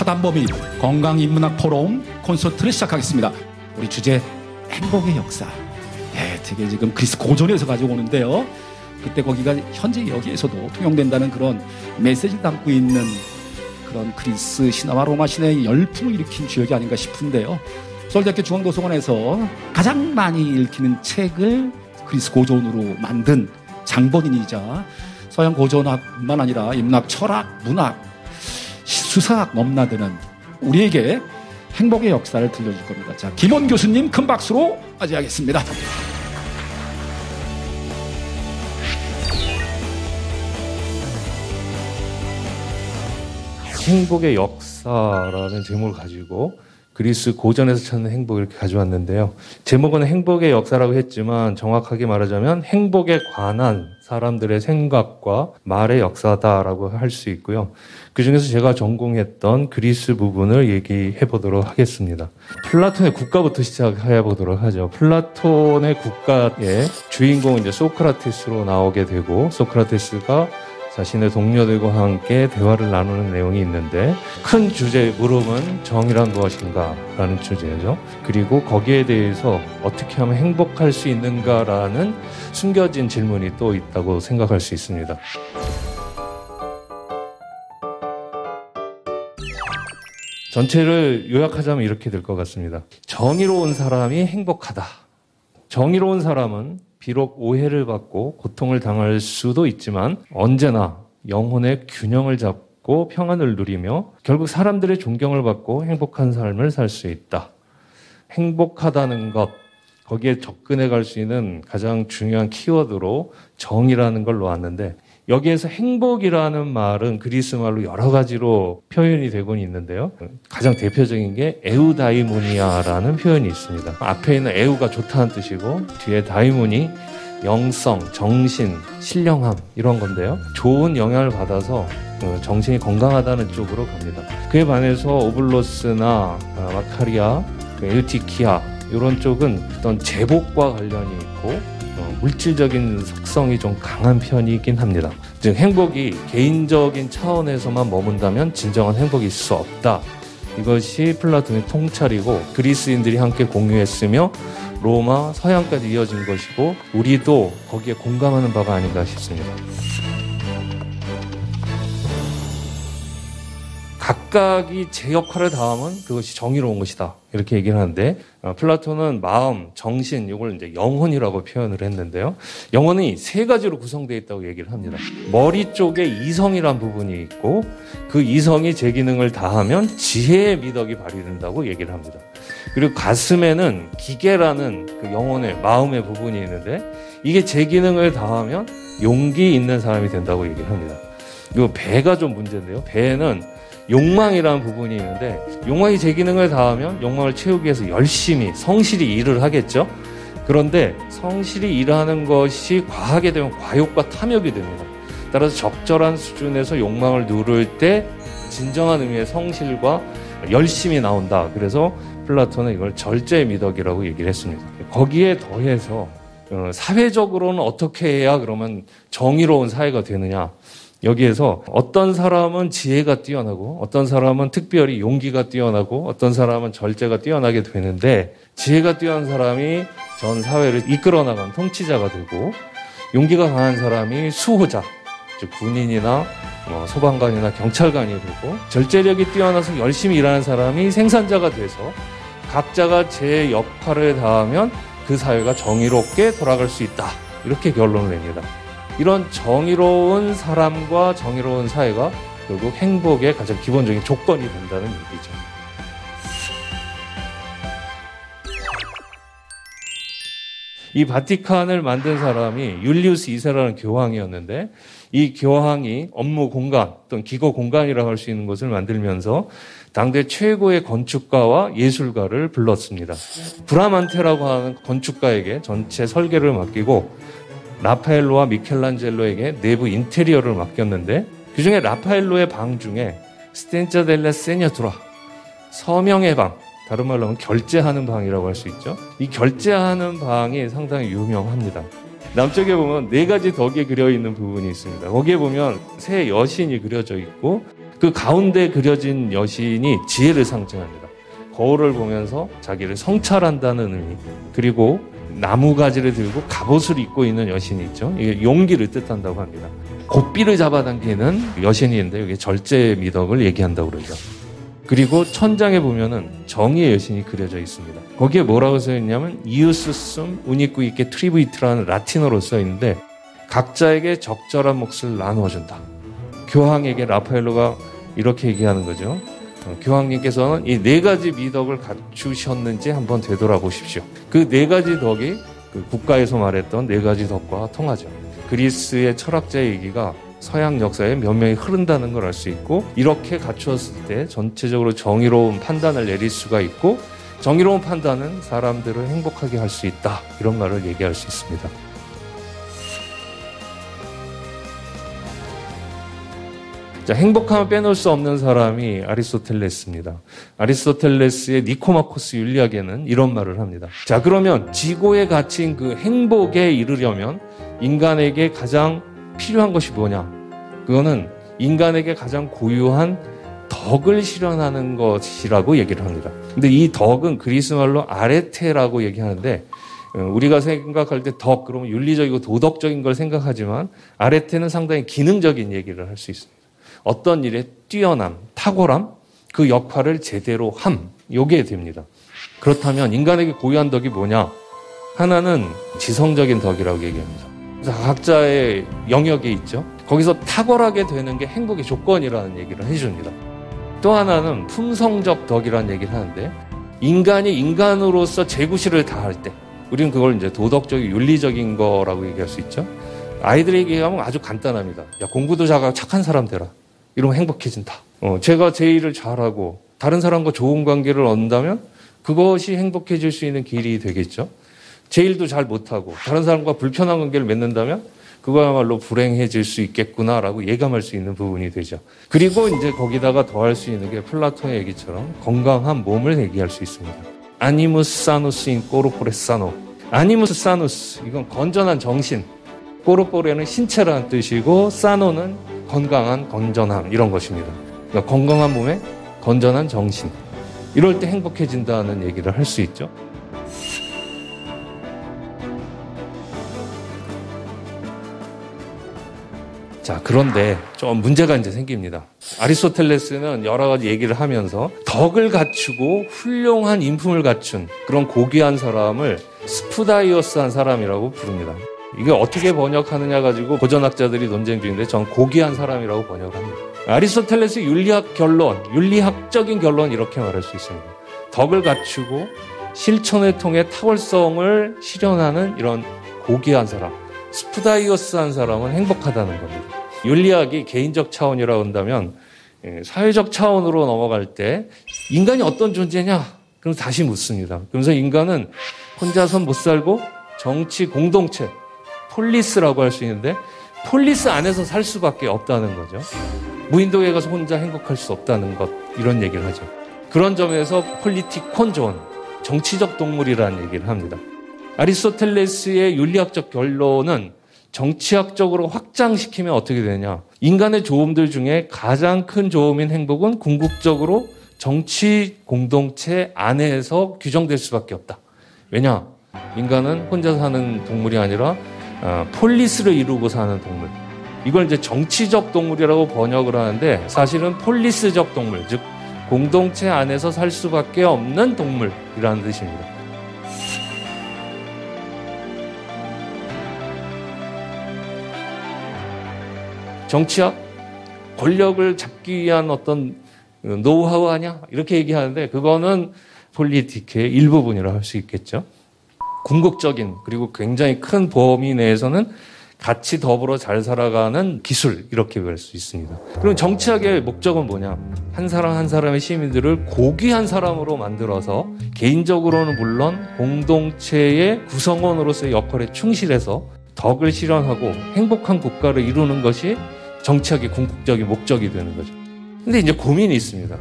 사단법인 건강인문학 포럼 콘서트를 시작하겠습니다. 우리 주제 행복의 역사. 되게 지금 그리스 고전에서 가져오는데요. 그때 거기가 현재 여기에서도 통용된다는 그런 메시지를 담고 있는 그런 그리스 신화와 로마 신화의 열풍을 일으킨 주역이 아닌가 싶은데요. 서울대학교 중앙도서관에서 가장 많이 읽히는 책을 그리스 고전으로 만든 장본인이자 서양 고전학뿐만 아니라 인문학, 철학, 문학, 수사학 넘나드는 우리에게 행복의 역사를 들려줄 겁니다. 자, 김원 교수님 큰 박수로 맞이하겠습니다. 행복의 역사라는 제목을 가지고 그리스 고전에서 찾는 행복을 이렇게 가져왔는데요. 제목은 행복의 역사라고 했지만 정확하게 말하자면 행복에 관한 사람들의 생각과 말의 역사다라고 할 수 있고요. 그중에서 제가 전공했던 그리스 부분을 얘기해 보도록 하겠습니다. 플라톤의 국가부터 시작해 보도록 하죠. 플라톤의 국가의 주인공은 이제 소크라테스로 나오게 되고, 소크라테스가 자신의 동료들과 함께 대화를 나누는 내용이 있는데, 큰 주제 물음은 정의란 무엇인가 라는 주제죠. 그리고 거기에 대해서 어떻게 하면 행복할 수 있는가라는 숨겨진 질문이 또 있다고 생각할 수 있습니다. 전체를 요약하자면 이렇게 될 것 같습니다. 정의로운 사람이 행복하다. 정의로운 사람은 비록 오해를 받고 고통을 당할 수도 있지만 언제나 영혼의 균형을 잡고 평안을 누리며 결국 사람들의 존경을 받고 행복한 삶을 살 수 있다. 행복하다는 것, 거기에 접근해 갈 수 있는 가장 중요한 키워드로 정의라는 걸 놓았는데, 여기에서 행복이라는 말은 그리스 말로 여러 가지로 표현이 되곤 있는데요. 가장 대표적인 게 에우다이모니아라는 표현이 있습니다. 앞에 있는 에우가 좋다는 뜻이고 뒤에 다이모니, 영성, 정신, 신령함 이런 건데요. 좋은 영향을 받아서 정신이 건강하다는 쪽으로 갑니다. 그에 반해서 오블로스나 마카리아, 에우티키아 이런 쪽은 어떤 제복과 관련이 있고 물질적인 속성이 좀 강한 편이긴 합니다. 즉 행복이 개인적인 차원에서만 머문다면 진정한 행복이 있을 수 없다. 이것이 플라톤의 통찰이고 그리스인들이 함께 공유했으며 로마, 서양까지 이어진 것이고 우리도 거기에 공감하는 바가 아닌가 싶습니다. 각각이 제 역할을 다하면 그것이 정의로운 것이다. 이렇게 얘기를 하는데, 플라톤은 마음, 정신, 이걸 이제 영혼이라고 표현을 했는데요. 영혼이 세 가지로 구성되어 있다고 얘기를 합니다. 머리 쪽에 이성이란 부분이 있고, 그 이성이 제 기능을 다하면 지혜의 미덕이 발휘된다고 얘기를 합니다. 그리고 가슴에는 기계라는 그 영혼의 마음의 부분이 있는데, 이게 제 기능을 다하면 용기 있는 사람이 된다고 얘기를 합니다. 그리고 배가 좀 문제인데요. 배에는 욕망이라는 부분이 있는데, 욕망이 제 기능을 다하면 욕망을 채우기 위해서 열심히 성실히 일을 하겠죠. 그런데 성실히 일하는 것이 과하게 되면 과욕과 탐욕이 됩니다. 따라서 적절한 수준에서 욕망을 누를 때 진정한 의미의 성실과 열심이 나온다. 그래서 플라톤은 이걸 절제의 미덕이라고 얘기를 했습니다. 거기에 더해서 사회적으로는 어떻게 해야 그러면 정의로운 사회가 되느냐. 여기에서 어떤 사람은 지혜가 뛰어나고 어떤 사람은 특별히 용기가 뛰어나고 어떤 사람은 절제가 뛰어나게 되는데, 지혜가 뛰어난 사람이 전 사회를 이끌어 나가는 통치자가 되고, 용기가 강한 사람이 수호자, 즉 군인이나 소방관이나 경찰관이 되고, 절제력이 뛰어나서 열심히 일하는 사람이 생산자가 돼서 각자가 제 역할을 다하면 그 사회가 정의롭게 돌아갈 수 있다. 이렇게 결론을 냅니다. 이런 정의로운 사람과 정의로운 사회가 결국 행복의 가장 기본적인 조건이 된다는 얘기죠. 이 바티칸을 만든 사람이 율리우스 2세라는 교황이었는데, 이 교황이 업무 공간 또는 기거 공간이라고 할 수 있는 것을 만들면서 당대 최고의 건축가와 예술가를 불렀습니다. 브라만테라고 하는 건축가에게 전체 설계를 맡기고 라파엘로와 미켈란젤로에게 내부 인테리어를 맡겼는데, 그중에 라파엘로의 방 중에 스텐자 델라 세냐투라, 서명의 방, 다른 말로 하면 결제하는 방이라고 할 수 있죠. 이 결제하는 방이 상당히 유명합니다. 남쪽에 보면 4가지 덕이 그려있는 부분이 있습니다. 거기에 보면 새 여신이 그려져 있고, 그 가운데 그려진 여신이 지혜를 상징합니다. 거울을 보면서 자기를 성찰한다는 의미, 그리고 나무가지를 들고 갑옷을 입고 있는 여신이 있죠. 이게 용기를 뜻한다고 합니다. 고삐를 잡아당기는 여신인데 이게 절제 미덕을 얘기한다고 그러죠. 그리고 천장에 보면은 정의의 여신이 그려져 있습니다. 거기에 뭐라고 써 있냐면 이우스숨 우니쿠 있게 트리부이트라는 라틴어로 써 있는데 각자에게 적절한 몫을 나누어준다. 교황에게 라파엘로가 이렇게 얘기하는 거죠. 교황님께서는 이 네 가지 미덕을 갖추셨는지 한번 되돌아보십시오. 그 네 가지 덕이 그 국가에서 말했던 네 가지 덕과 통하죠. 그리스의 철학자의 얘기가 서양 역사에 면면이 흐른다는 걸 알 수 있고, 이렇게 갖추었을 때 전체적으로 정의로운 판단을 내릴 수가 있고, 정의로운 판단은 사람들을 행복하게 할 수 있다, 이런 말을 얘기할 수 있습니다. 자, 행복함을 빼놓을 수 없는 사람이 아리스토텔레스입니다. 아리스토텔레스의 니코마코스 윤리학에는 이런 말을 합니다. 자, 그러면 지고에 갇힌 그 행복에 이르려면 인간에게 가장 필요한 것이 뭐냐? 그거는 인간에게 가장 고유한 덕을 실현하는 것이라고 얘기를 합니다. 근데 이 덕은 그리스 말로 아레테라고 얘기하는데, 우리가 생각할 때 덕, 그러면 윤리적이고 도덕적인 걸 생각하지만 아레테는 상당히 기능적인 얘기를 할 수 있습니다. 어떤 일에 뛰어남, 탁월함, 그 역할을 제대로 함, 요게 됩니다. 그렇다면 인간에게 고유한 덕이 뭐냐? 하나는 지성적인 덕이라고 얘기합니다. 그래서 각자의 영역이 있죠. 거기서 탁월하게 되는 게 행복의 조건이라는 얘기를 해줍니다. 또 하나는 품성적 덕이라는 얘기를 하는데, 인간이 인간으로서 제구실을 다할 때, 우리는 그걸 이제 도덕적인, 윤리적인 거라고 얘기할 수 있죠. 아이들에게 얘기하면 아주 간단합니다. 야, 공부도 잘하고 착한 사람 되라. 이러면 행복해진다. 제가 제 일을 잘하고 다른 사람과 좋은 관계를 얻는다면 그것이 행복해질 수 있는 길이 되겠죠. 제 일도 잘 못하고 다른 사람과 불편한 관계를 맺는다면 그거야말로 불행해질 수 있겠구나라고 예감할 수 있는 부분이 되죠. 그리고 이제 거기다가 더할 수 있는 게 플라톤의 얘기처럼 건강한 몸을 얘기할 수 있습니다. 아니무스 사누스 인 코르포레 사노. 아니무스 사누스, 이건 건전한 정신. 코르포레는 신체라는 뜻이고 사노는 건강한, 건전함, 이런 것입니다. 그러니까 건강한 몸에 건전한 정신. 이럴 때 행복해진다는 얘기를 할 수 있죠. 자, 그런데 좀 문제가 이제 생깁니다. 아리스토텔레스는 여러 가지 얘기를 하면서 덕을 갖추고 훌륭한 인품을 갖춘 그런 고귀한 사람을 스푸다이오스한 사람이라고 부릅니다. 이게 어떻게 번역하느냐 가지고 고전학자들이 논쟁 중인데 전 고귀한 사람이라고 번역을 합니다. 아리스토텔레스 윤리학 결론, 윤리학적인 결론 이렇게 말할 수 있습니다. 덕을 갖추고 실천을 통해 탁월성을 실현하는 이런 고귀한 사람, 스푸다이오스한 사람은 행복하다는 겁니다. 윤리학이 개인적 차원이라고 한다면 사회적 차원으로 넘어갈 때 인간이 어떤 존재냐? 그럼 다시 묻습니다. 그러면서 인간은 혼자선 못 살고 정치 공동체, 폴리스라고 할 수 있는데 폴리스 안에서 살 수밖에 없다는 거죠. 무인도에 가서 혼자 행복할 수 없다는 것, 이런 얘기를 하죠. 그런 점에서 폴리티콘존, 정치적 동물이라는 얘기를 합니다. 아리스토텔레스의 윤리학적 결론은 정치학적으로 확장시키면 어떻게 되냐. 인간의 조음들 중에 가장 큰 조음인 행복은 궁극적으로 정치 공동체 안에서 규정될 수밖에 없다. 왜냐? 인간은 혼자 사는 동물이 아니라 폴리스를 이루고 사는 동물. 이걸 이제 정치적 동물이라고 번역을 하는데 사실은 폴리스적 동물, 즉 공동체 안에서 살 수밖에 없는 동물이라는 뜻입니다. 정치학, 권력을 잡기 위한 어떤 노하우 아니야? 이렇게 얘기하는데 그거는 폴리티크의 일부분이라고 할 수 있겠죠. 궁극적인 그리고 굉장히 큰 범위 내에서는 같이 더불어 잘 살아가는 기술, 이렇게 볼 수 있습니다. 그럼 정치학의 목적은 뭐냐? 한 사람 한 사람의 시민들을 고귀한 사람으로 만들어서 개인적으로는 물론 공동체의 구성원으로서의 역할에 충실해서 덕을 실현하고 행복한 국가를 이루는 것이 정치학의 궁극적인 목적이 되는 거죠. 근데 이제 고민이 있습니다.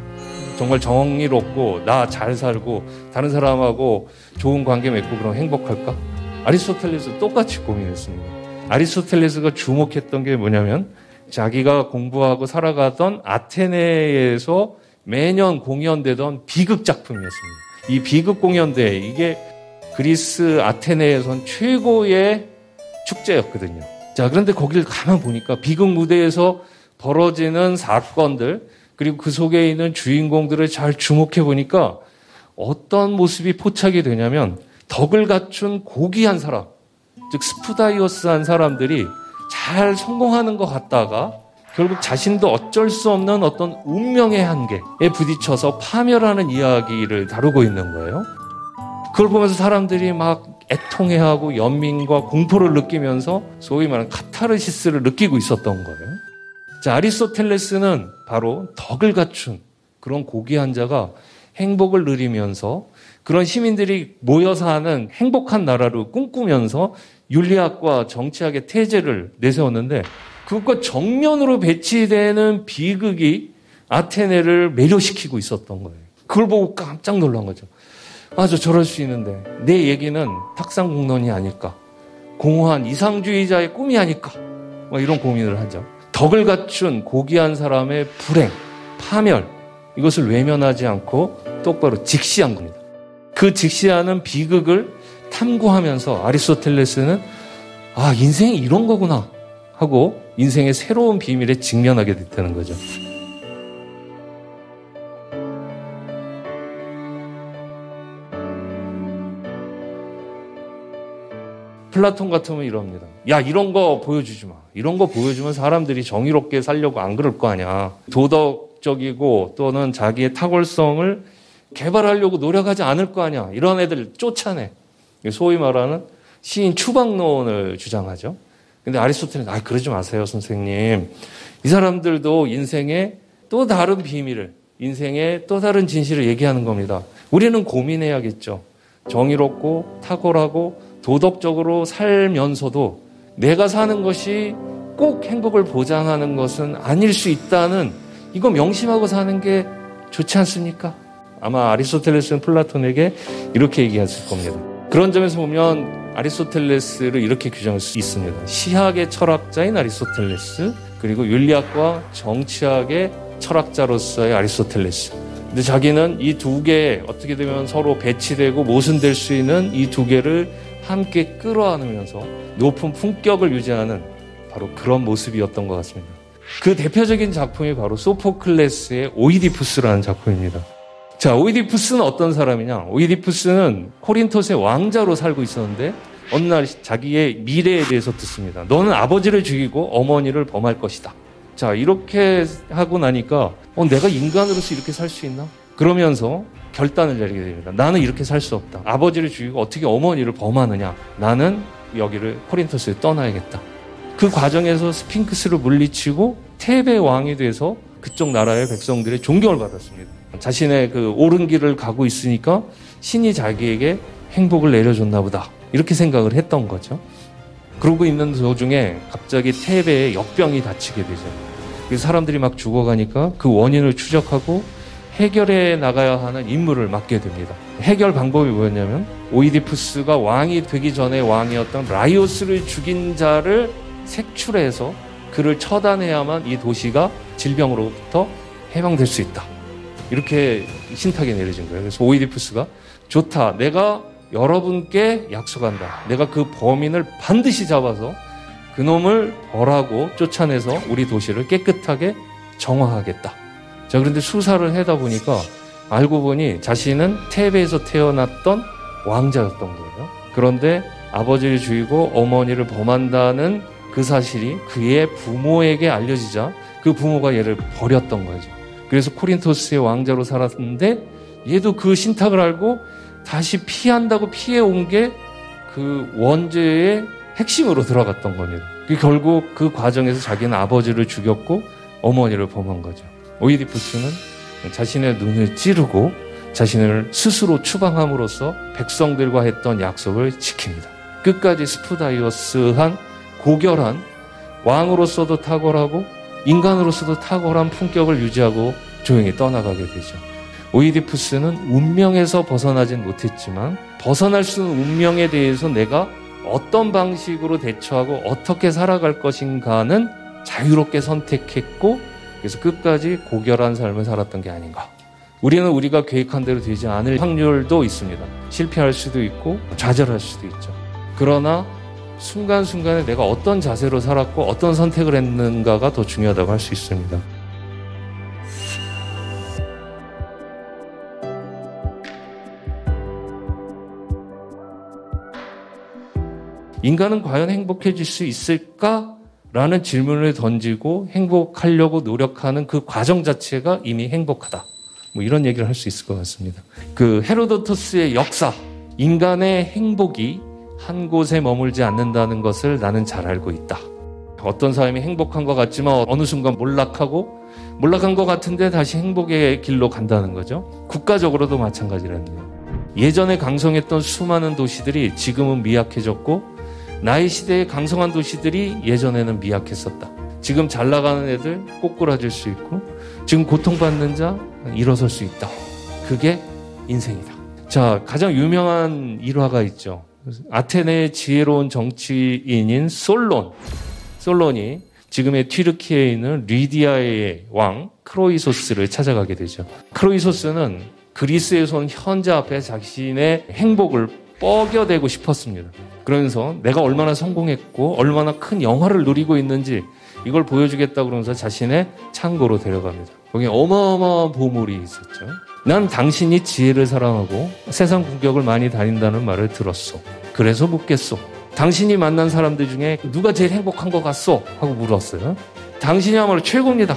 정말 정의롭고 나 잘 살고 다른 사람하고 좋은 관계 맺고 그럼 행복할까? 아리스토텔레스 똑같이 고민했습니다. 아리스토텔레스가 주목했던 게 뭐냐면 자기가 공부하고 살아가던 아테네에서 매년 공연되던 비극 작품이었습니다. 이 비극 공연대, 이게 그리스 아테네에선 최고의 축제였거든요. 자, 그런데 거기를 가만 보니까 비극 무대에서 벌어지는 사건들, 그리고 그 속에 있는 주인공들을 잘 주목해 보니까 어떤 모습이 포착이 되냐면 덕을 갖춘 고귀한 사람, 즉 스푸다이오스한 사람들이 잘 성공하는 것 같다가 결국 자신도 어쩔 수 없는 어떤 운명의 한계에 부딪혀서 파멸하는 이야기를 다루고 있는 거예요. 그걸 보면서 사람들이 막 애통해하고 연민과 공포를 느끼면서 소위 말하는 카타르시스를 느끼고 있었던 거예요. 자, 아리스토텔레스는 바로 덕을 갖춘 그런 고귀한 자가 행복을 누리면서 그런 시민들이 모여 사는 행복한 나라를 꿈꾸면서 윤리학과 정치학의 태제를 내세웠는데 그것과 정면으로 배치되는 비극이 아테네를 매료시키고 있었던 거예요. 그걸 보고 깜짝 놀란 거죠. 맞아, 저럴 수 있는데 내 얘기는 탁상공론이 아닐까, 공허한 이상주의자의 꿈이 아닐까, 이런 고민을 하죠. 덕을 갖춘 고귀한 사람의 불행, 파멸, 이것을 외면하지 않고 똑바로 직시한 겁니다. 그 직시하는 비극을 탐구하면서 아리스토텔레스는 아, 인생이 이런 거구나 하고 인생의 새로운 비밀에 직면하게 됐다는 거죠. 플라톤 같으면 이럽니다. 야, 이런 거 보여주지 마. 이런 거 보여주면 사람들이 정의롭게 살려고 안 그럴 거 아니야. 도덕적이고 또는 자기의 탁월성을 개발하려고 노력하지 않을 거 아니야. 이런 애들 쫓아내. 소위 말하는 시인 추방론을 주장하죠. 근데 아리스토텔레는 그러지 마세요, 선생님. 이 사람들도 인생의 또 다른 비밀을, 인생의 또 다른 진실을 얘기하는 겁니다. 우리는 고민해야겠죠. 정의롭고 탁월하고 도덕적으로 살면서도 내가 사는 것이 꼭 행복을 보장하는 것은 아닐 수 있다는, 이거 명심하고 사는 게 좋지 않습니까? 아마 아리스토텔레스는 플라톤에게 이렇게 얘기했을 겁니다. 그런 점에서 보면 아리스토텔레스를 이렇게 규정할 수 있습니다. 시학의 철학자인 아리스토텔레스, 그리고 윤리학과 정치학의 철학자로서의 아리스토텔레스. 근데 자기는 이 두 개, 어떻게 되면 서로 배치되고 모순될 수 있는 이 두 개를 함께 끌어안으면서 높은 품격을 유지하는 바로 그런 모습이었던 것 같습니다. 그 대표적인 작품이 바로 소포클레스의 오이디푸스라는 작품입니다. 자, 오이디푸스는 어떤 사람이냐? 오이디푸스는 코린토스의 왕자로 살고 있었는데 어느 날 자기의 미래에 대해서 듣습니다. 너는 아버지를 죽이고 어머니를 범할 것이다. 자, 이렇게 하고 나니까 내가 인간으로서 이렇게 살 수 있나? 그러면서 결단을 내리게 됩니다. 나는 이렇게 살 수 없다. 아버지를 죽이고 어떻게 어머니를 범하느냐? 나는 여기를 코린토스에 떠나야겠다. 그 과정에서 스핑크스를 물리치고 테베 왕이 돼서 그쪽 나라의 백성들의 존경을 받았습니다. 자신의 그 옳은 길을 가고 있으니까 신이 자기에게 행복을 내려줬나 보다. 이렇게 생각을 했던 거죠. 그러고 있는 도중에 갑자기 테베에 역병이 닥치게 되죠. 그래서 사람들이 막 죽어가니까 그 원인을 추적하고 해결해 나가야 하는 임무를 맡게 됩니다. 해결 방법이 뭐였냐면 오이디푸스가 왕이 되기 전에 왕이었던 라이오스를 죽인 자를 색출해서 그를 처단해야만 이 도시가 질병으로부터 해방될 수 있다. 이렇게 신탁이 내려진 거예요. 그래서 오이디푸스가 좋다. 내가 여러분께 약속한다. 내가 그 범인을 반드시 잡아서 그놈을 벌하고 쫓아내서 우리 도시를 깨끗하게 정화하겠다. 자, 그런데 수사를 하다 보니까 알고 보니 자신은 테베에서 태어났던 왕자였던 거예요. 그런데 아버지를 죽이고 어머니를 범한다는 그 사실이 그의 부모에게 알려지자 그 부모가 얘를 버렸던 거죠. 그래서 코린토스의 왕자로 살았는데 얘도 그 신탁을 알고 다시 피한다고 피해온 게 그 원죄의 핵심으로 들어갔던 겁니다. 결국 그 과정에서 자기는 아버지를 죽였고 어머니를 범한 거죠. 오이디푸스는 자신의 눈을 찌르고 자신을 스스로 추방함으로써 백성들과 했던 약속을 지킵니다. 끝까지 스푸다이오스한 고결한 왕으로서도 탁월하고 인간으로서도 탁월한 품격을 유지하고 조용히 떠나가게 되죠. 오이디푸스는 운명에서 벗어나진 못했지만 벗어날 수 있는 운명에 대해서 내가 어떤 방식으로 대처하고 어떻게 살아갈 것인가는 자유롭게 선택했고 그래서 끝까지 고결한 삶을 살았던 게 아닌가. 우리는 우리가 계획한 대로 되지 않을 확률도 있습니다. 실패할 수도 있고 좌절할 수도 있죠. 그러나 순간순간에 내가 어떤 자세로 살았고 어떤 선택을 했는가가 더 중요하다고 할 수 있습니다. 인간은 과연 행복해질 수 있을까? 라는 질문을 던지고 행복하려고 노력하는 그 과정 자체가 이미 행복하다. 뭐 이런 얘기를 할 수 있을 것 같습니다. 그 헤로도토스의 역사, 인간의 행복이 한 곳에 머물지 않는다는 것을 나는 잘 알고 있다. 어떤 사람이 행복한 것 같지만 어느 순간 몰락한 것 같은데 다시 행복의 길로 간다는 거죠. 국가적으로도 마찬가지라는데요. 예전에 강성했던 수많은 도시들이 지금은 미약해졌고 나의 시대에 강성한 도시들이 예전에는 미약했었다. 지금 잘 나가는 애들 꼬꾸라질 수 있고 지금 고통받는 자 일어설 수 있다. 그게 인생이다. 자, 가장 유명한 일화가 있죠. 아테네의 지혜로운 정치인인 솔론이 지금의 튀르키예에 있는 리디아의 왕 크로이소스를 찾아가게 되죠. 크로이소스는 그리스에서 온 현자 앞에 자신의 행복을 뻐겨대고 싶었습니다. 그러면서 내가 얼마나 성공했고 얼마나 큰 영화를 누리고 있는지 이걸 보여주겠다 그러면서 자신의 창고로 데려갑니다. 거기에 어마어마한 보물이 있었죠. 난 당신이 지혜를 사랑하고 세상 궁격을 많이 다닌다는 말을 들었소. 그래서 묻겠소. 당신이 만난 사람들 중에 누가 제일 행복한 것 같소? 하고 물었어요. 당신이야말로 최고입니다.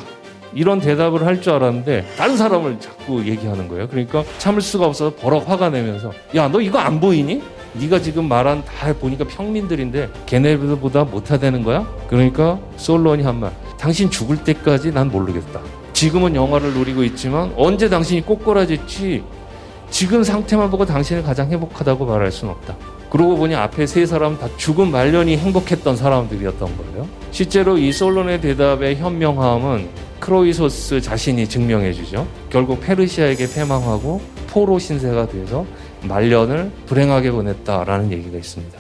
이런 대답을 할 줄 알았는데 다른 사람을 자꾸 얘기하는 거예요. 그러니까 참을 수가 없어서 버럭 화가 내면서 야, 너 이거 안 보이니? 네가 지금 말한 다 보니까 평민들인데 걔네들보다 못하다는 거야? 그러니까 솔론이 한 말. 당신 죽을 때까지 난 모르겠다. 지금은 영화를 누리고 있지만 언제 당신이 꼬꾸라질지 지금 상태만 보고 당신이 가장 행복하다고 말할 수는 없다. 그러고 보니 앞에 세 사람 다 죽음 말년이 행복했던 사람들이었던 거예요. 실제로 이 솔론의 대답의 현명함은 크로이소스 자신이 증명해 주죠. 결국 페르시아에게 패망하고 포로 신세가 돼서 말년을 불행하게 보냈다라는 얘기가 있습니다.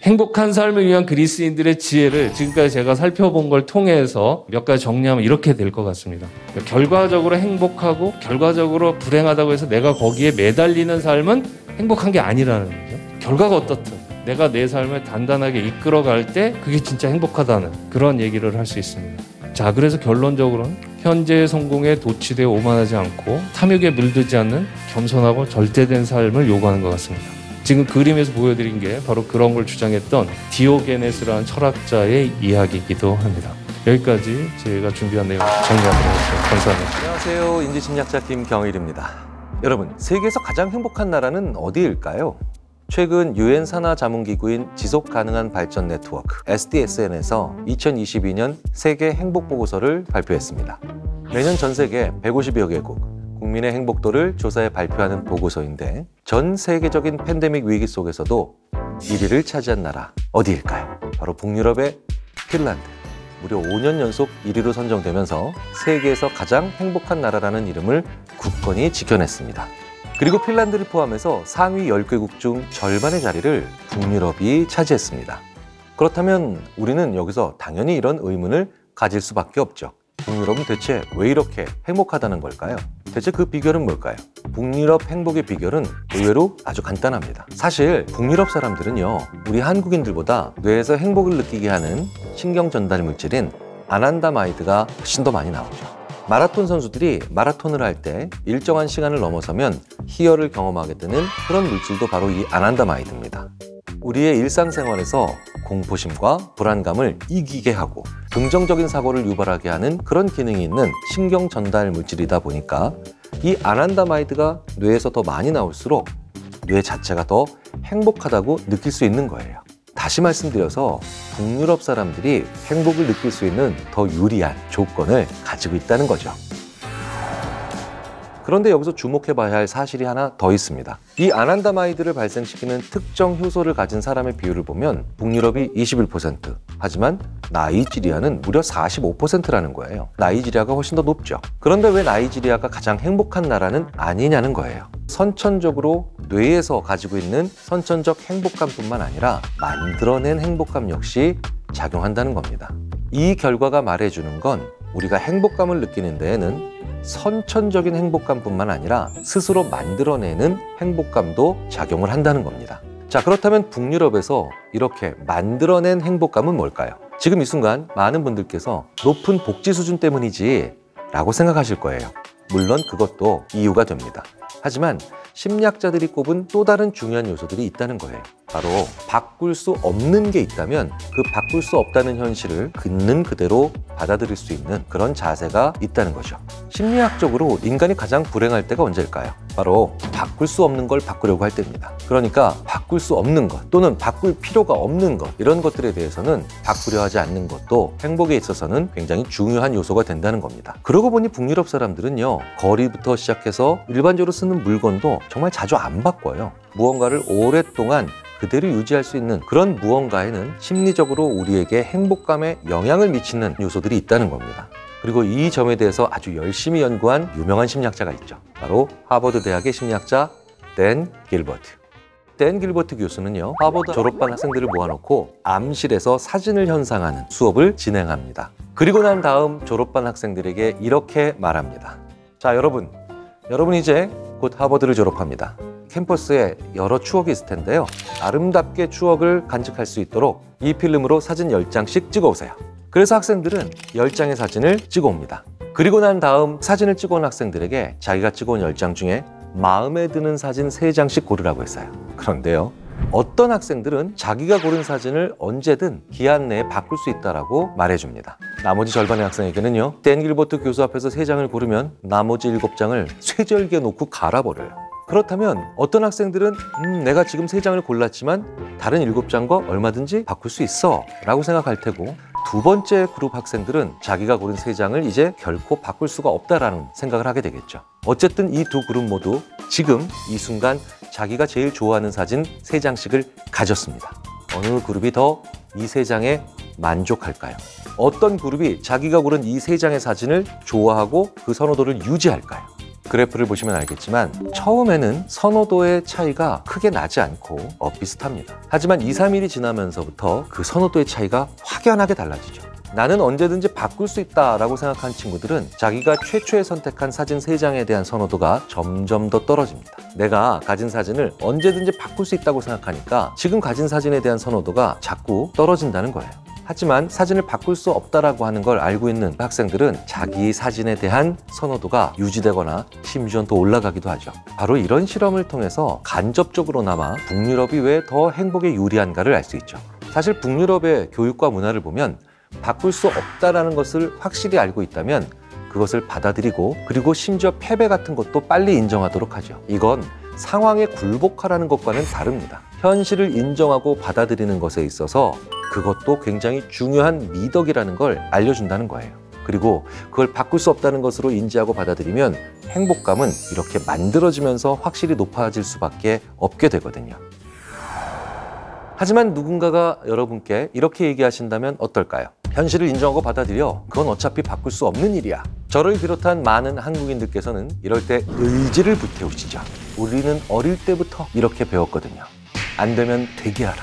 행복한 삶을 위한 그리스인들의 지혜를 지금까지 제가 살펴본 걸 통해서 몇 가지 정리하면 이렇게 될 것 같습니다. 결과적으로 행복하고 결과적으로 불행하다고 해서 내가 거기에 매달리는 삶은 행복한 게 아니라는 거죠. 결과가 어떻든 내가 내 삶을 단단하게 이끌어갈 때 그게 진짜 행복하다는 그런 얘기를 할 수 있습니다. 자, 그래서 결론적으로는 현재의 성공에 도취되어 오만하지 않고 탐욕에 물들지 않는 겸손하고 절대된 삶을 요구하는 것 같습니다. 지금 그림에서 보여드린 게 바로 그런 걸 주장했던 디오게네스라는 철학자의 이야기이기도 합니다. 여기까지 제가 준비한 내용 정리하도록 하겠습니다. 감사합니다. 안녕하세요. 인지심리학자 김경일입니다. 여러분, 세계에서 가장 행복한 나라는 어디일까요? 최근 유엔 산하 자문기구인 지속가능한 발전 네트워크 SDSN에서 2022년 세계 행복보고서를 발표했습니다. 매년 전 세계 150여 개국 국민의 행복도를 조사해 발표하는 보고서인데 전 세계적인 팬데믹 위기 속에서도 1위를 차지한 나라 어디일까요? 바로 북유럽의 핀란드. 무려 5년 연속 1위로 선정되면서 세계에서 가장 행복한 나라라는 이름을 굳건히 지켜냈습니다. 그리고 핀란드를 포함해서 상위 10개국 중 절반의 자리를 북유럽이 차지했습니다. 그렇다면 우리는 여기서 당연히 이런 의문을 가질 수밖에 없죠. 북유럽은 대체 왜 이렇게 행복하다는 걸까요? 대체 그 비결은 뭘까요? 북유럽 행복의 비결은 의외로 아주 간단합니다. 사실 북유럽 사람들은요, 우리 한국인들보다 뇌에서 행복을 느끼게 하는 신경 전달 물질인 아난다마이드가 훨씬 더 많이 나오죠. 마라톤 선수들이 마라톤을 할 때 일정한 시간을 넘어서면 희열을 경험하게 되는 그런 물질도 바로 이 아난다마이드입니다. 우리의 일상생활에서 공포심과 불안감을 이기게 하고 긍정적인 사고를 유발하게 하는 그런 기능이 있는 신경 전달 물질이다 보니까 이 아난다마이드가 뇌에서 더 많이 나올수록 뇌 자체가 더 행복하다고 느낄 수 있는 거예요. 다시 말씀드려서 북유럽 사람들이 행복을 느낄 수 있는 더 유리한 조건을 가지고 있다는 거죠. 그런데 여기서 주목해봐야 할 사실이 하나 더 있습니다. 이 아난다마이드를 발생시키는 특정 효소를 가진 사람의 비율을 보면 북유럽이 21%, 하지만 나이지리아는 무려 45%라는 거예요. 나이지리아가 훨씬 더 높죠. 그런데 왜 나이지리아가 가장 행복한 나라는 아니냐는 거예요. 선천적으로 뇌에서 가지고 있는 선천적 행복감뿐만 아니라 만들어낸 행복감 역시 작용한다는 겁니다. 이 결과가 말해주는 건 우리가 행복감을 느끼는 데에는 선천적인 행복감뿐만 아니라 스스로 만들어내는 행복감도 작용을 한다는 겁니다. 자, 그렇다면 북유럽에서 이렇게 만들어낸 행복감은 뭘까요? 지금 이 순간 많은 분들께서 높은 복지 수준 때문이지 라고 생각하실 거예요. 물론 그것도 이유가 됩니다. 하지만 심리학자들이 꼽은 또 다른 중요한 요소들이 있다는 거예요. 바로 바꿀 수 없는 게 있다면 그 바꿀 수 없다는 현실을 있는 그대로 받아들일 수 있는 그런 자세가 있다는 거죠. 심리학적으로 인간이 가장 불행할 때가 언제일까요? 바로 바꿀 수 없는 걸 바꾸려고 할 때입니다. 그러니까 바꿀 수 없는 것 또는 바꿀 필요가 없는 것, 이런 것들에 대해서는 바꾸려 하지 않는 것도 행복에 있어서는 굉장히 중요한 요소가 된다는 겁니다. 그러고 보니 북유럽 사람들은요, 거리부터 시작해서 일반적으로 쓰는 물건도 정말 자주 안 바꿔요. 무언가를 오랫동안 그대로 유지할 수 있는 그런 무언가에는 심리적으로 우리에게 행복감에 영향을 미치는 요소들이 있다는 겁니다. 그리고 이 점에 대해서 아주 열심히 연구한 유명한 심리학자가 있죠. 바로 하버드 대학의 심리학자 댄 길버트. 댄 길버트 교수는요, 하버드 졸업반 학생들을 모아놓고 암실에서 사진을 현상하는 수업을 진행합니다. 그리고 난 다음 졸업반 학생들에게 이렇게 말합니다. 자, 여러분 이제 곧 하버드를 졸업합니다. 캠퍼스에 여러 추억이 있을 텐데요. 아름답게 추억을 간직할 수 있도록 이 필름으로 사진 10장씩 찍어오세요. 그래서 학생들은 10장의 사진을 찍어옵니다. 그리고 난 다음 사진을 찍어온 학생들에게 자기가 찍어온 10장 중에 마음에 드는 사진 3장씩 고르라고 했어요. 그런데요, 어떤 학생들은 자기가 고른 사진을 언제든 기한 내에 바꿀 수 있다고 말해줍니다. 나머지 절반의 학생에게는요, 댄 길버트 교수 앞에서 3장을 고르면 나머지 7장을 쇠절기에 놓고 갈아버려요. 그렇다면 어떤 학생들은 내가 지금 3장을 골랐지만 다른 7장과 얼마든지 바꿀 수 있어 라고 생각할 테고, 두 번째 그룹 학생들은 자기가 고른 3장을 이제 결코 바꿀 수가 없다라는 생각을 하게 되겠죠. 어쨌든 이 두 그룹 모두 지금 이 순간 자기가 제일 좋아하는 사진 3장씩을 가졌습니다. 어느 그룹이 더 이 3장에 만족할까요? 어떤 그룹이 자기가 고른 이 3장의 사진을 좋아하고 그 선호도를 유지할까요? 그래프를 보시면 알겠지만 처음에는 선호도의 차이가 크게 나지 않고 비슷합니다. 하지만 2, 3일이 지나면서부터 그 선호도의 차이가 확연하게 달라지죠. 나는 언제든지 바꿀 수 있다라고 생각한 친구들은 자기가 최초에 선택한 사진 3장에 대한 선호도가 점점 더 떨어집니다. 내가 가진 사진을 언제든지 바꿀 수 있다고 생각하니까 지금 가진 사진에 대한 선호도가 자꾸 떨어진다는 거예요. 하지만 사진을 바꿀 수 없다라고 하는 걸 알고 있는 학생들은 자기 사진에 대한 선호도가 유지되거나 심지어 또 올라가기도 하죠. 바로 이런 실험을 통해서 간접적으로나마 북유럽이 왜 더 행복에 유리한가를 알 수 있죠. 사실 북유럽의 교육과 문화를 보면 바꿀 수 없다라는 것을 확실히 알고 있다면 그것을 받아들이고, 그리고 심지어 패배 같은 것도 빨리 인정하도록 하죠. 이건 상황에 굴복하라는 것과는 다릅니다. 현실을 인정하고 받아들이는 것에 있어서 그것도 굉장히 중요한 미덕이라는 걸 알려준다는 거예요. 그리고 그걸 바꿀 수 없다는 것으로 인지하고 받아들이면 행복감은 이렇게 만들어지면서 확실히 높아질 수밖에 없게 되거든요. 하지만 누군가가 여러분께 이렇게 얘기하신다면 어떨까요? 현실을 인정하고 받아들여. 그건 어차피 바꿀 수 없는 일이야. 저를 비롯한 많은 한국인들께서는 이럴 때 의지를 불태우시죠. 우리는 어릴 때부터 이렇게 배웠거든요. 안 되면 되게 하라.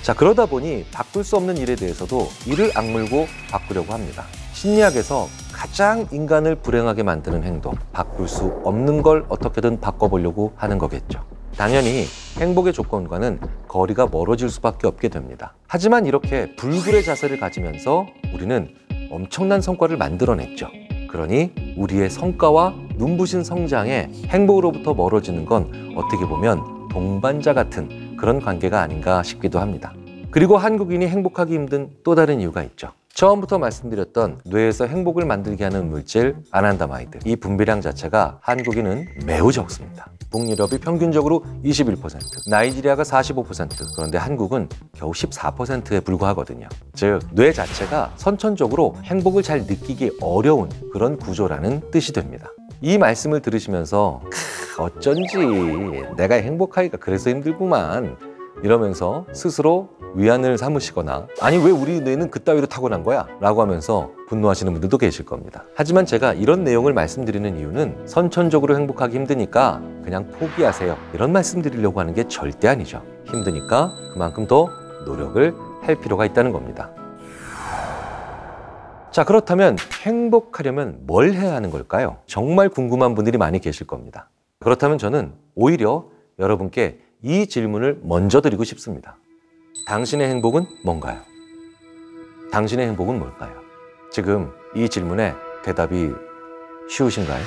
자, 그러다 보니 바꿀 수 없는 일에 대해서도 이를 악물고 바꾸려고 합니다. 심리학에서 가장 인간을 불행하게 만드는 행동, 바꿀 수 없는 걸 어떻게든 바꿔보려고 하는 거겠죠. 당연히 행복의 조건과는 거리가 멀어질 수밖에 없게 됩니다. 하지만 이렇게 불굴의 자세를 가지면서 우리는 엄청난 성과를 만들어냈죠. 그러니 우리의 성과와 눈부신 성장에 행복으로부터 멀어지는 건 어떻게 보면 동반자 같은 그런 관계가 아닌가 싶기도 합니다. 그리고 한국인이 행복하기 힘든 또 다른 이유가 있죠. 처음부터 말씀드렸던 뇌에서 행복을 만들게 하는 물질 아난다마이드, 이 분비량 자체가 한국인은 매우 적습니다. 북유럽이 평균적으로 21%, 나이지리아가 45%, 그런데 한국은 겨우 14%에 불과하거든요. 즉, 뇌 자체가 선천적으로 행복을 잘 느끼기 어려운 그런 구조라는 뜻이 됩니다. 이 말씀을 들으시면서 어쩐지 내가 행복하기가 그래서 힘들구만 이러면서 스스로 위안을 삼으시거나, 아니 왜 우리 뇌는 그따위로 타고난 거야? 라고 하면서 분노하시는 분들도 계실 겁니다. 하지만 제가 이런 내용을 말씀드리는 이유는 선천적으로 행복하기 힘드니까 그냥 포기하세요, 이런 말씀 드리려고 하는 게 절대 아니죠. 힘드니까 그만큼 더 노력을 할 필요가 있다는 겁니다. 자, 그렇다면 행복하려면 뭘 해야 하는 걸까요? 정말 궁금한 분들이 많이 계실 겁니다. 그렇다면 저는 오히려 여러분께 이 질문을 먼저 드리고 싶습니다. 당신의 행복은 뭔가요? 당신의 행복은 뭘까요? 지금 이 질문에 대답이 쉬우신가요?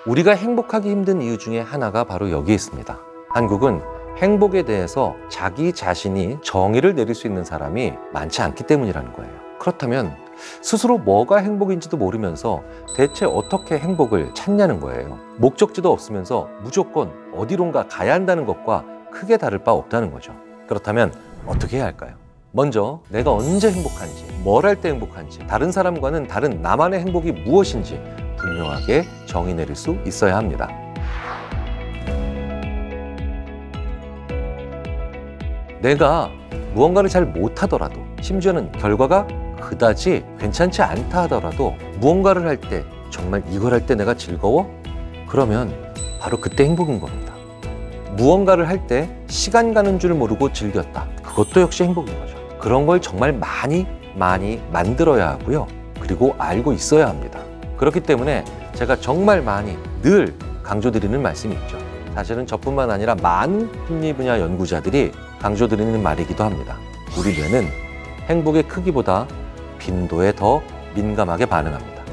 우리가 행복하기 힘든 이유 중에 하나가 바로 여기에 있습니다. 한국은 행복에 대해서 자기 자신이 정의를 내릴 수 있는 사람이 많지 않기 때문이라는 거예요. 그렇다면 스스로 뭐가 행복인지도 모르면서 대체 어떻게 행복을 찾냐는 거예요. 목적지도 없으면서 무조건 어디론가 가야 한다는 것과 크게 다를 바 없다는 거죠. 그렇다면 어떻게 해야 할까요? 먼저 내가 언제 행복한지, 뭘 할 때 행복한지, 다른 사람과는 다른 나만의 행복이 무엇인지 분명하게 정의 내릴 수 있어야 합니다. 내가 무언가를 잘 못하더라도, 심지어는 결과가 그다지 괜찮지 않다 하더라도 무언가를 할 때, 정말 이걸 할 때 내가 즐거워? 그러면 바로 그때 행복인 겁니다. 무언가를 할 때 시간 가는 줄 모르고 즐겼다. 그것도 역시 행복인 거죠. 그런 걸 정말 많이 만들어야 하고요. 그리고 알고 있어야 합니다. 그렇기 때문에 제가 정말 많이 늘 강조드리는 말씀이 있죠. 사실은 저뿐만 아니라 많은 심리 분야 연구자들이 강조드리는 말이기도 합니다. 우리 뇌는 행복의 크기보다 빈도에 더 민감하게 반응합니다.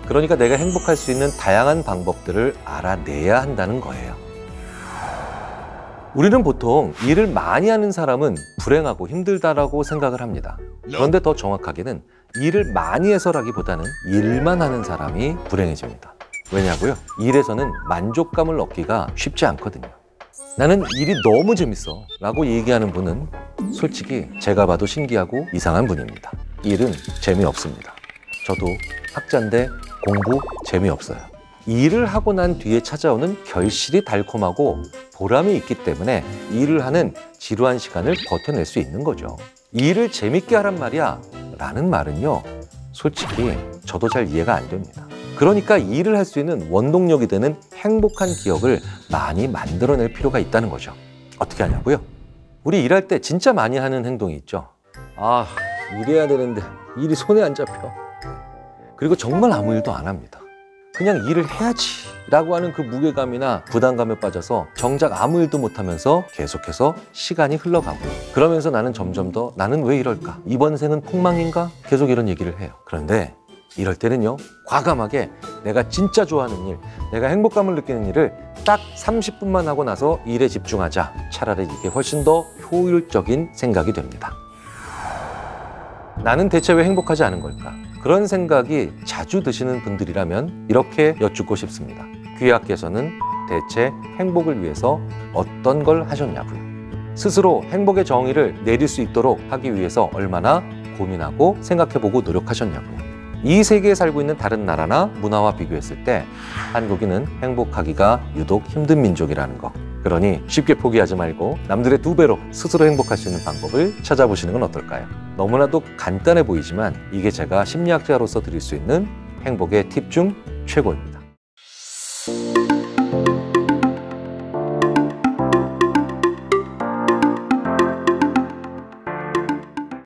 그러니까 내가 행복할 수 있는 다양한 방법들을 알아내야 한다는 거예요. 우리는 보통 일을 많이 하는 사람은 불행하고 힘들다라고 생각을 합니다. 그런데 더 정확하게는 일을 많이 해서라기보다는 일만 하는 사람이 불행해집니다. 왜냐고요? 일에서는 만족감을 얻기가 쉽지 않거든요. 나는 일이 너무 재밌어 라고 얘기하는 분은 솔직히 제가 봐도 신기하고 이상한 분입니다. 일은 재미없습니다. 저도 학자인데 공부 재미없어요. 일을 하고 난 뒤에 찾아오는 결실이 달콤하고 보람이 있기 때문에 일을 하는 지루한 시간을 버텨낼 수 있는 거죠. 일을 재밌게 하란 말이야 라는 말은요, 솔직히 저도 잘 이해가 안 됩니다. 그러니까 일을 할 수 있는 원동력이 되는 행복한 기억을 많이 만들어낼 필요가 있다는 거죠. 어떻게 하냐고요? 우리 일할 때 진짜 많이 하는 행동이 있죠. 아, 일해야 되는데 일이 손에 안 잡혀. 그리고 정말 아무 일도 안 합니다. 그냥 일을 해야지 라고 하는 그 무게감이나 부담감에 빠져서 정작 아무 일도 못하면서 계속해서 시간이 흘러가고요. 그러면서 나는 점점 더 나는 왜 이럴까? 이번 생은 폭망인가? 계속 이런 얘기를 해요. 그런데 이럴 때는요, 과감하게 내가 진짜 좋아하는 일, 내가 행복감을 느끼는 일을 딱 30분만 하고 나서 일에 집중하자. 차라리 이게 훨씬 더 효율적인 생각이 됩니다. 나는 대체 왜 행복하지 않은 걸까? 그런 생각이 자주 드시는 분들이라면 이렇게 여쭙고 싶습니다. 귀하께서는 대체 행복을 위해서 어떤 걸 하셨냐고요? 스스로 행복의 정의를 내릴 수 있도록 하기 위해서 얼마나 고민하고 생각해보고 노력하셨냐고요? 이 세계에 살고 있는 다른 나라나 문화와 비교했을 때 한국인은 행복하기가 유독 힘든 민족이라는 거. 그러니 쉽게 포기하지 말고 남들의 2배로 스스로 행복할 수 있는 방법을 찾아보시는 건 어떨까요? 너무나도 간단해 보이지만 이게 제가 심리학자로서 드릴 수 있는 행복의 팁 중 최고입니다.